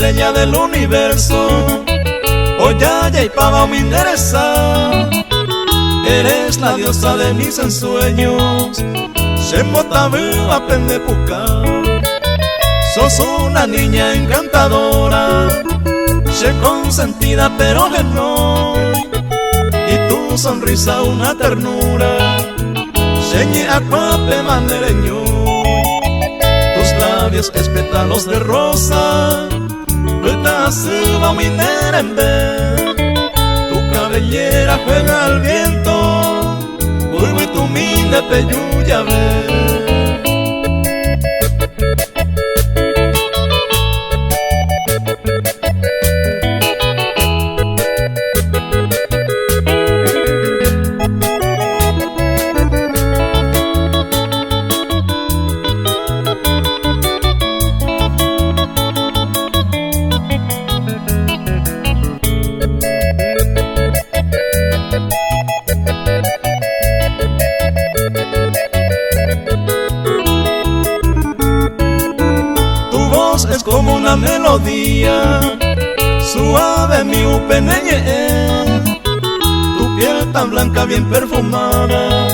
estrella del universo. Oyaya y pava mi interesa, eres la diosa de mis ensueños. Se motabu aprende puca, sos una niña encantadora, se consentida pero que no, y tu sonrisa una ternura, señe acuape manereño. Tus labios es pétalos de rosa, vuelta suba mi nerembe. Tu cabellera juega al viento, vuelve tu minde peyuya ve. Es como una melodía suave mi upeneñe, tu piel tan blanca bien perfumada,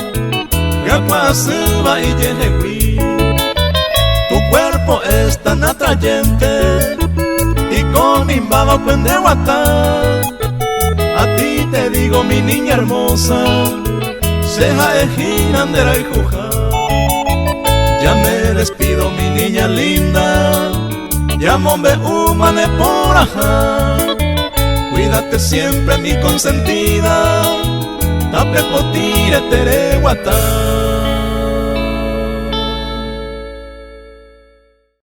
gacuasuba y yenegui. Tu cuerpo es tan atrayente y con imbaba cuende guatá. A ti te digo mi niña hermosa, ceja ejinandera y juja. Ya me despido mi niña linda, llámame humane por ajá. Cuídate siempre mi consentida, tape potire tereguatá.